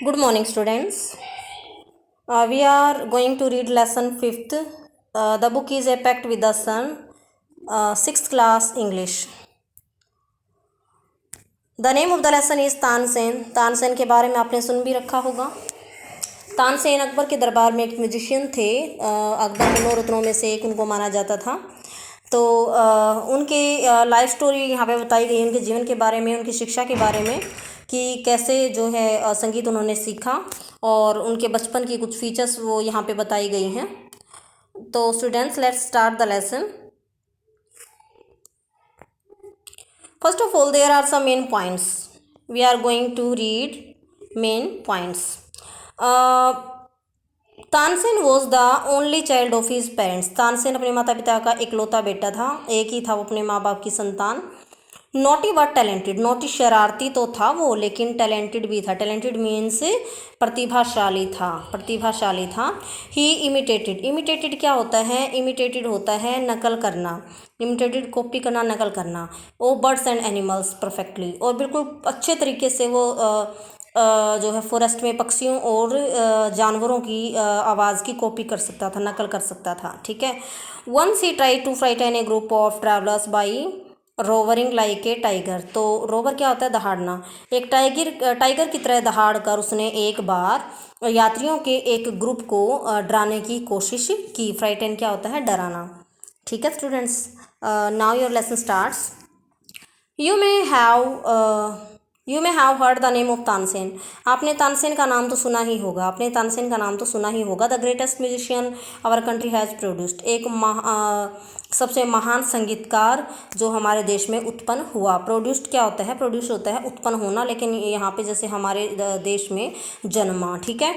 Good morning, students. We are going to read lesson 5th. The book is A Pact with the Sun, 6th class English. The name of the lesson is Tansen. Tansen के बारे में आपने सुन भी रखा होगा. तानसेन अकबर के दरबार में एक म्यूजिशियन थे. अकबर के 9 रत्नों में से एक उनको माना जाता था. तो उनकी लाइफ स्टोरी यहाँ पे बताई गई, उनके जीवन के बारे में, उनकी शिक्षा के बारे में कि कैसे जो है संगीत उन्होंने सीखा और उनके बचपन की कुछ फीचर्स वो यहाँ पे बताई गई हैं. तो students, let's start the lesson. First of all, there are some main points. We are going to read main points. Tansen was the only child of his parents. Tansen अपने माता पिता का इकलौता बेटा था. एक ही था वो अपने माँ बाप की संतान. Naughty but talented. नॉटी शरारती तो था वो, लेकिन टैलेंटेड भी था. टैलेंटेड मीन्स प्रतिभाशाली था, प्रतिभाशाली था. ही इमिटेटेड. इमिटेटेड क्या होता है? इमिटेटेड होता है नकल करना. इमिटेटेड कॉपी करना, नकल करना. ओ बर्ड्स एंड एनिमल्स परफेक्टली. और बिल्कुल अच्छे तरीके से वो जो है फॉरेस्ट में पक्षियों और जानवरों की आवाज़ की कॉपी कर सकता था, नकल कर सकता था. ठीक है. Once he try to frighten a group of travellers by roaring like a tiger. तो रोवर क्या होता है? दहाड़ना. एक टाइगर की तरह दहाड़ कर उसने एक बार यात्रियों के एक ग्रुप को डराने की कोशिश की. फ्राइटन क्या होता है? डराना. ठीक है students. Now your lesson starts. You may have heard the name of Tansen. आपने तानसेन का नाम तो सुना ही होगा. आपने तानसेन का नाम तो सुना ही होगा. The greatest musician our country has produced. एक सबसे महान संगीतकार जो हमारे देश में उत्पन्न हुआ. प्रोड्यूस्ड क्या होता है? प्रोड्यूस होता है उत्पन्न होना, लेकिन यहाँ पे जैसे हमारे देश में जन्मा. ठीक है.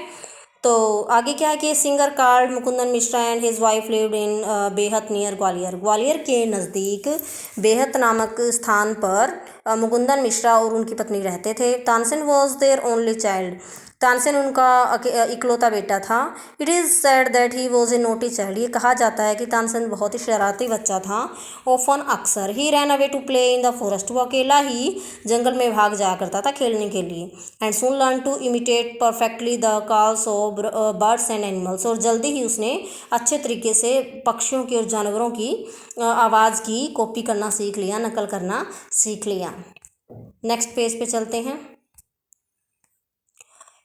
तो आगे क्या है कि सिंगर कार्ड Mukundan Mishra and his wife lived in Behat near Gwalior. Gwalior के नज़दीक बेहत नामक स्थान पर मुकुंदन मिश्रा और उनकी पत्नी रहते थे. Tansen was their only child. Tansen उनका इकलौता बेटा था. It is said that he was a naughty child. ये कहा जाता है कि तानसेन बहुत ही शरारती बच्चा था. ऑफन अक्सर. He ran away to play in the forest. वो अकेला ही जंगल में भाग जाया करता था खेलने के लिए. And soon learn to imitate perfectly the calls of birds and animals. और जल्दी ही उसने अच्छे तरीके से पक्षियों की और जानवरों की आवाज़ की कॉपी करना सीख लिया, नकल करना सीख लिया. नेक्स्ट पेज पे चलते हैं.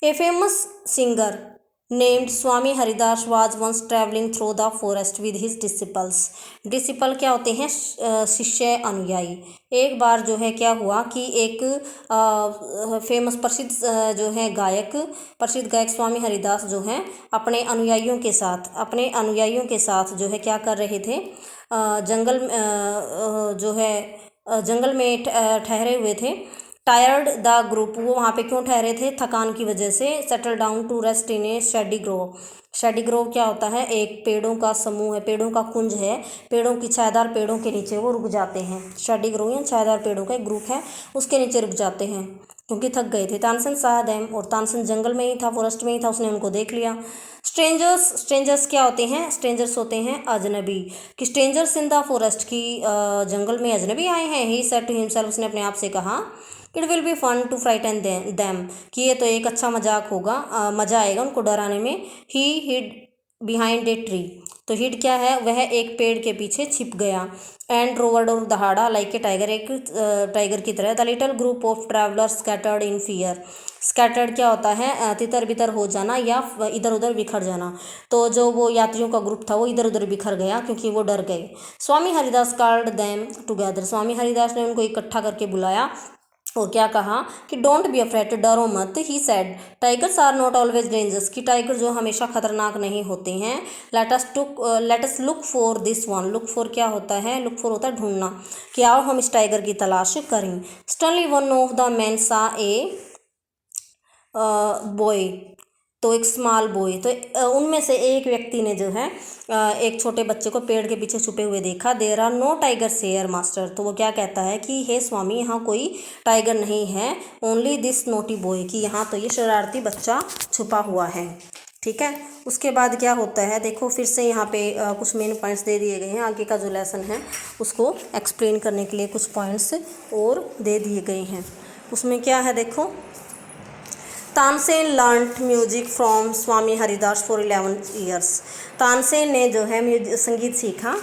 A famous singer named Swami Haridas was once traveling through the forest with his disciples. Disciple क्या होते हैं? शिष्य, अनुयायी. एक बार जो है क्या हुआ कि एक फेमस प्रसिद्ध जो है प्रसिद्ध गायक स्वामी हरिदास जो हैं अपने अनुयायियों के साथ जो है क्या कर रहे थे? जंगल में ठहरे हुए थे. Tired the group. वो वहाँ पे क्यों ठहरे थे? थकान की वजह से. Settle down to rest in a shady grove. Shady grove क्या होता है? एक पेड़ों का समूह है, पेड़ों का कुंज है. पेड़ों की छायादार पेड़ों के नीचे वो रुक जाते हैं. शेडी ग्रोव या छायादार पेड़ों का एक ग्रुप है, उसके नीचे रुक जाते हैं क्योंकि थक गए थे. तानसेन साह देम. और तानसेन जंगल में ही था, फॉरेस्ट में ही था, उसने उनको देख लिया. स्ट्रेंजर्स क्या होते हैं? स्ट्रेंजर्स होते हैं अजनबी. कि स्ट्रेंजर्स इन द फॉरेस्ट की जंगल में अजनबी आए हैं. He said to himself. उसने अपने आप से कहा it will be fun to frighten them. कि ये तो एक अच्छा मजाक होगा, मज़ा आएगा उनको डराने में. ही हिड बिहाइंड ए ट्री. तो हिड क्या है? वह एक पेड़ के पीछे छिप गया. एंड रोवर्ड. और दहाड़ा लाइक ए टाइगर. एक टाइगर की तरह. The little group of travellers scattered in fear. Scattered क्या होता है? तितर बितर हो जाना या इधर उधर बिखर जाना. तो जो वो यात्रियों का ग्रुप था वो इधर उधर बिखर गया क्योंकि वो डर गए. स्वामी हरिदास कॉल्ड देम टुगेदर. स्वामी हरिदास ने उनको इकट्ठा करके बुलाया और क्या कहा कि डोंट बी अफ्रेड. डरो मत. He said tigers are not always dangerous. कि टाइगर जो हमेशा खतरनाक नहीं होते हैं. Let us look for this one. Look for क्या होता है? लुक फॉर होता है ढूंढना. कि आओ हम इस टाइगर की तलाश करें. Suddenly one of the man सा ए बॉय. तो एक स्मॉल बॉय. तो उनमें से एक व्यक्ति ने जो है एक छोटे बच्चे को पेड़ के पीछे छुपे हुए देखा. There are no tigers here master. तो वो क्या कहता है कि हे स्वामी, यहाँ कोई टाइगर नहीं है. Only this naughty boy. कि यहाँ तो ये शरारती बच्चा छुपा हुआ है. ठीक है. उसके बाद क्या होता है देखो, फिर से यहाँ पे कुछ मेन पॉइंट्स दे दिए गए हैं. आगे का जो लेसन है उसको एक्सप्लेन करने के लिए कुछ पॉइंट्स और दे दिए गए हैं. उसमें क्या है देखो, Tansen learned music from Swami Haridas for 11 years. Tansen ने जो है संगीत सीखा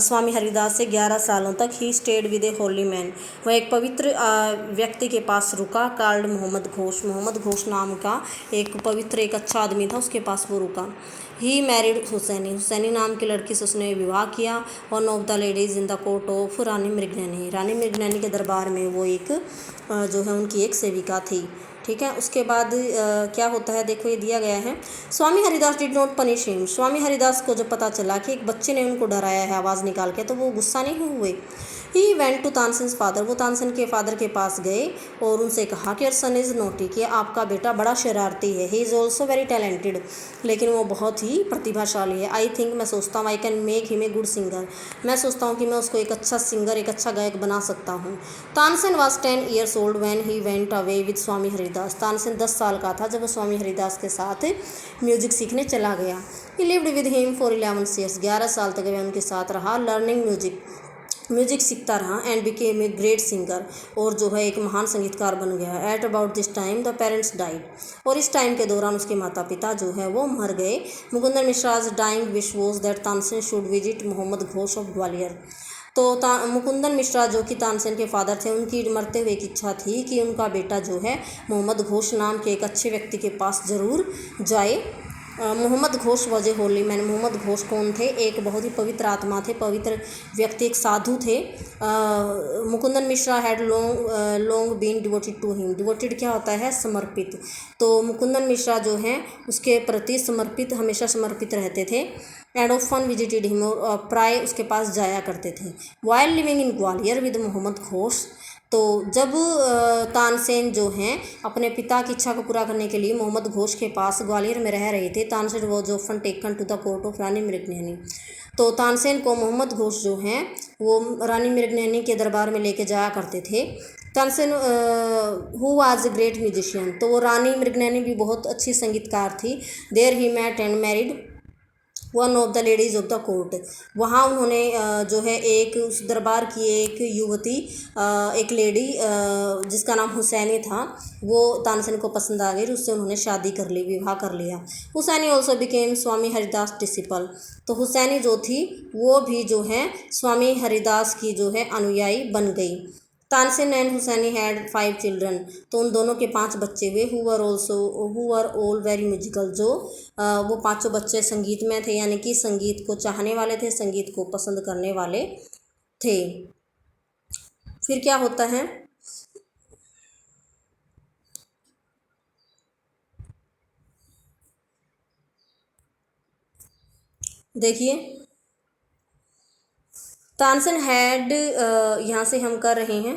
स्वामी हरिदास से 11 सालों तक। He stayed with A holy man, वह एक पवित्र व्यक्ति के पास रुका, कार्ड मोहम्मद घोष, मोहम्मद घोष नाम का एक पवित्र एक अच्छा आदमी था, उसके पास वो रुका। ही मैरिड हुसैनी, हुसैनी नाम की लड़की से उसने विवाह किया। One of the ladies in the court of Rani Mrignayani, Rani Mrignayani के दरबार में वो एक जो है उनकी एक सेविका थी। ठीक है, उसके बाद क्या होता है देखो, ये दिया गया है। Swami Haridas did not punish him, Swami Haridas को जब पता चला कि एक बच्चे ने उनको डराया है आवाज़ निकाल के, तो वो गुस्सा नहीं हुए। He went to Tansen's father, वो तानसेन के फादर के पास गए और उनसे कहा कि योर सन इज़ नोटी, कि आपका बेटा बड़ा शरारती है। He is also very talented, लेकिन वो बहुत ही प्रतिभाशाली है। आई थिंक, मैं सोचता हूँ, I can make him a good singer, मैं सोचता हूँ कि मैं उसको एक अच्छा सिंगर, एक अच्छा गायक बना सकता हूँ। Tansen was 10 years old when he went away with Swami Haridas, Tansen 10 साल का था जब वो स्वामी हरिदास के साथ म्यूजिक सीखने चला गया। ही lived with him for 11 years, 11 साल तक वह उनके साथ रहा। लर्निंग म्यूजिक सीखता रहा। And became a great singer, और जो है एक महान संगीतकार बन गया। At about this time the parents died, और इस टाइम के दौरान उसके माता पिता जो है वो मर गए। Mukundan Mishra's dying wish was that Tansen should visit Mohammad Ghosh of Gwalior, तो मुकुंदन मिश्रा जो कि तानसेन के फादर थे, उनकी मरते हुए की इच्छा थी कि उनका बेटा जो है मोहम्मद घोष नाम के एक अच्छे व्यक्ति के पास ज़रूर जाए। Mohammad Ghosh was a holy man, Mohammad Ghosh कौन थे? एक बहुत ही पवित्र आत्मा थे, पवित्र व्यक्ति, एक साधु थे। Mukundan Mishra had long been devoted to him, devoted क्या होता है? समर्पित। तो मुकुंदन मिश्रा जो हैं उसके प्रति समर्पित, हमेशा समर्पित रहते थे। एंड ऑफन विजिटेड हिम, और प्राय उसके पास जाया करते थे। While living in Gwalior with Mohammad Ghosh, तो जब तानसेन जो हैं अपने पिता की इच्छा को पूरा करने के लिए मोहम्मद घोष के पास ग्वालियर में रह रहे थे, Tansen was often taken to the court of Rani Mrignayani, तो तानसेन को मोहम्मद घोष जो हैं वो रानी मृगनैनी के दरबार में लेके जाया करते थे। Tansen who was a great musician, तो वो रानी मृगनैनी भी बहुत अच्छी संगीतकार थी। There he met and married one of the ladies of the court, वहाँ उन्होंने जो है एक उस दरबार की एक युवती, एक लेडी जिसका नाम हुसैनी था, वो तानसेन को पसंद आ गई, उससे उन्होंने शादी कर ली, विवाह कर लिया। हुसैनी ऑल्सो बिकेम स्वामी हरिदास डिसिपल, तो हुसैनी जो थी वो भी जो है स्वामी हरिदास की जो है अनुयायी बन गई। Tansen and Husaini had 5 children, तो उन दोनों के 5 बच्चे हुए। Who were all very musical, जो वो 5 बच्चे संगीत में थे, यानी कि संगीत को चाहने वाले थे, संगीत को पसंद करने वाले थे। फिर क्या होता है, देखिए, तानसेन हैड, यहाँ से हम कर रहे हैं,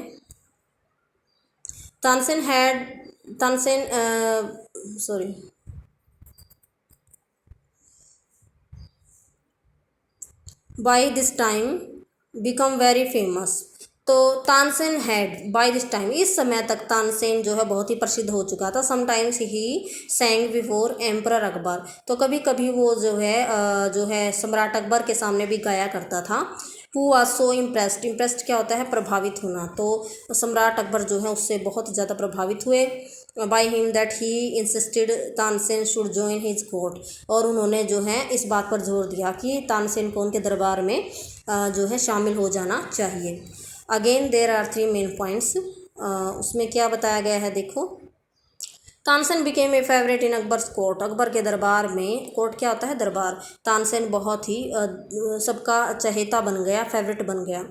Tansen sorry, by this time become very famous, तो Tansen had by this time, इस समय तक तानसेन जो है बहुत ही प्रसिद्ध हो चुका था। Sometimes he सैंग before emperor Akbar, तो कभी कभी वो जो है सम्राट अकबर के सामने भी गाया करता था। Who was so impressed, impressed क्या होता है? प्रभावित होना, तो सम्राट अकबर जो है उससे बहुत ज़्यादा प्रभावित हुए। By him that he insisted Tansen should join his court, और उन्होंने जो है इस बात पर जोर दिया कि तानसेन को उनके दरबार में जो है शामिल हो जाना चाहिए। Again there are 3 main points, उसमें क्या बताया गया है देखो। Tansen became a favourite in Akbar's court, Akbar के दरबार में, कोर्ट क्या होता है? दरबार। तानसेन बहुत ही सबका चहेता बन गया, फेवरेट बन गया।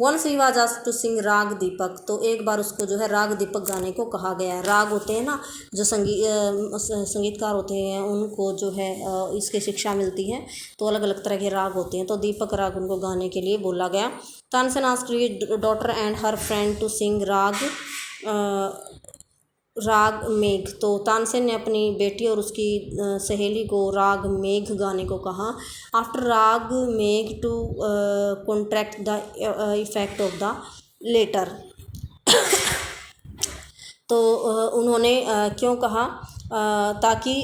Once he was asked to sing raag Deepak, तो एक बार उसको जो है राग दीपक गाने को कहा गया। राग होते हैं ना, जो संगीतकार होते हैं उनको जो है इसकी शिक्षा मिलती है, तो अलग अलग तरह के राग होते हैं, तो दीपक राग उनको गाने के लिए बोला गया। Tansen asked his daughter and her friend to sing raag Megh, तो तानसेन ने अपनी बेटी और उसकी सहेली को राग मेघ गाने को कहा। After raag Megh to contract the effect of the latter, तो उन्होंने क्यों कहा? ताकि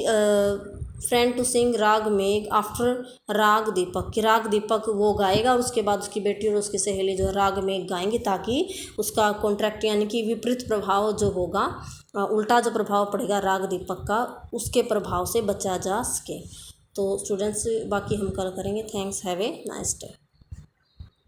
फ्रेंड टू सिंग राग मेघ आफ्टर राग दीपक, कि राग दीपक वो गाएगा, उसके बाद उसकी बेटी और उसकी सहेली जो है राग मेघ गाएंगी, ताकि उसका कॉन्ट्रैक्ट यानी कि विपरीत प्रभाव जो होगा, उल्टा जो प्रभाव पड़ेगा राग दीपक का, उसके प्रभाव से बचा जा सके। तो स्टूडेंट्स बाकी हम कल करेंगे। Thanks, have a nice day.